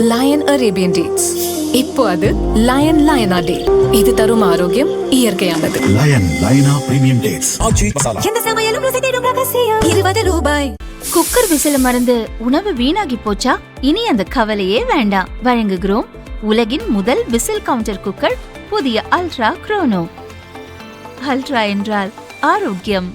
Line Arabian dates. இப்போ அது line லயனா டே. இது தரும் ஆரோக்கியம் இயற்கையானது. லயன் லயனா பிரீமியம் டேட்ஸ். எந்த சமையலும் ருசி தேடும் ரகசியம். 20 ரூபாய். குக்கர் விசில மறந்து உணவு வீணாகி போச்சா? இனி அந்த கவலையே வேண்டாம். வழங்குகிறோம் உலகின் முதல் விசில் கவுண்டர் குக்கர், புதிய அல்ட்ரா குரோனோ. அல்ட்ரா என்றால் ஆரோக்கியம்.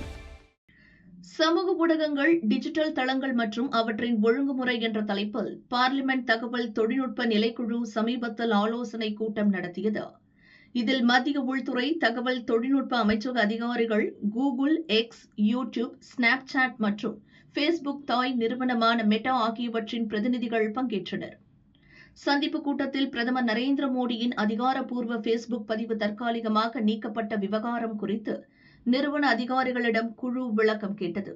சமூக ஊடகங்கள், டிஜிட்டல் தளங்கள் மற்றும் அவற்றின் ஒழுங்குமுறை என்ற தலைப்பில் பார்லிமெண்ட் தகவல் தொழில்நுட்ப நிலைக்குழு சமீபத்தில் ஆலோசனை கூட்டம் நடத்தியது. இதில் மத்திய உள்துறை, தகவல் தொழில்நுட்ப அமைச்சக அதிகாரிகள், கூகுள், எக்ஸ், யூடியூப், ஸ்னாப்சாட் மற்றும் ஃபேஸ்புக் தாய் நிறுவனமான மெட்டா ஆகியவற்றின் பிரதிநிதிகள் பங்கேற்றனர். சந்திப்பு கூட்டத்தில் பிரதமர் நரேந்திர மோடியின் அதிகாரப்பூர்வ ஃபேஸ்புக் பதிவு தற்காலிகமாக நீக்கப்பட்ட விவகாரம் குறித்து நிறுவன அதிகாரிகளிடம் குழு விளக்கம் கேட்டது.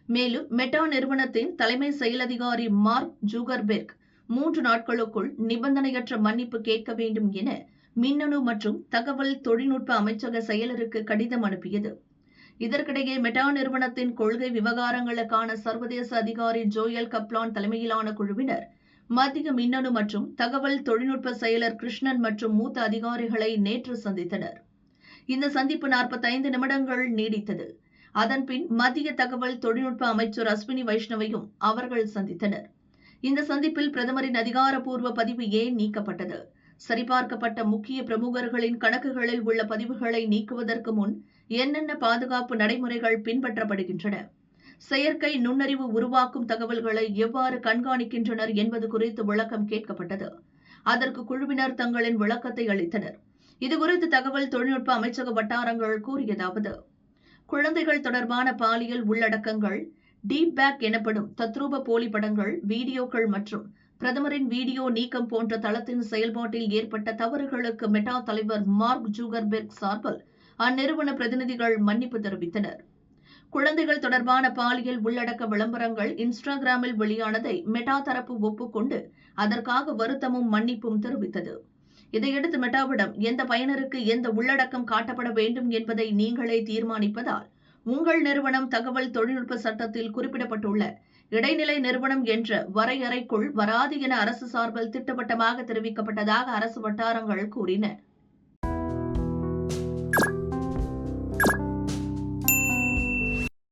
மேலும் மெட்டா நிறுவனத்தின் தலைமை செயல் அதிகாரி மார்க் ஜூகர்பெர்க் 3 நாட்களுக்குள் நிபந்தனையற்ற மன்னிப்பு கேட்க வேண்டும் என மின்னணு மற்றும் தகவல் தொழில்நுட்ப அமைச்சக செயலருக்கு கடிதம் அனுப்பியது. இதற்கிடையே மெட்டா நிறுவனத்தின் கொள்கை விவகாரங்களுக்கான சர்வதேச அதிகாரி ஜோயல் கப்லான் தலைமையிலான குழுவினர் மத்திய மின்னணு மற்றும் தகவல் தொழில்நுட்ப செயலர் கிருஷ்ணன் மற்றும் மூத்த அதிகாரிகளை நேற்று சந்தித்தனர். இந்த சந்திப்பு 45 நிமிடங்கள் நீடித்தது. அதன்பின் மத்திய தகவல் தொழில்நுட்ப அமைச்சர் அஸ்வினி வைஷ்ணவையும் அவர்கள் சந்தித்தனர். இந்த சந்திப்பில் பிரதமரின் அதிகாரப்பூர்வ பதிவு ஏன் நீக்கப்பட்டது, சரிபார்க்கப்பட்ட முக்கிய பிரமுகர்களின் கணக்குகளில் உள்ள பதிவுகளை நீக்குவதற்கு முன் என்னென்ன பாதுகாப்பு நடைமுறைகள் பின்பற்றப்படுகின்றன, செயற்கை நுண்ணறிவு உருவாக்கும் தகவல்களை எவ்வாறு கண்காணிக்கின்றனர் என்பது குறித்து விளக்கம் கேட்கப்பட்டது. அதற்கு குழுவினர் தங்களின் விளக்கத்தை அளித்தனர். இதுகுறித்து தகவல் தொழில்நுட்ப அமைச்சக வட்டாரங்கள் கூறியதாவது: குழந்தைகள் தொடர்பான பாலியல் உள்ளடக்கங்கள், டீப் பேக் எனப்படும் தத்ரூப போலி படங்கள், வீடியோக்கள் மற்றும் பிரதமரின் வீடியோ நீக்கம் போன்ற தளத்தின் செயல்பாட்டில் ஏற்பட்ட தவறுகளுக்கு மெட்டா தலைவர் மார்க் ஜூகர்பெர்க் சார்பில் அந்நிறுவன பிரதிநிதிகள் மன்னிப்பு தெரிவித்தனர். குழந்தைகள் தொடர்பான பாலியல் உள்ளடக்க விளம்பரங்கள் இன்ஸ்டாகிராமில் வெளியானதை மெட்டா தரப்பு ஒப்புக்கொண்டு அதற்காக வருத்தமும் மன்னிப்பும் தெரிவித்தது. இதையடுத்து மெட்டாவிடம் எந்த பயனருக்கு எந்த உள்ளடக்கம் காட்டப்பட வேண்டும் என்பதை நீங்களே தீர்மானிப்பதால் உங்கள் நிறுவனம் தகவல் தொழில்நுட்ப சட்டத்தில் குறிப்பிடப்பட்டுள்ள இடைநிலை நிறுவனம் என்ற வரையறைக்குள் வராது என அரசு சார்பில் திட்டவட்டமாக தெரிவிக்கப்பட்டதாக அரசு வட்டாரங்கள் கூறின.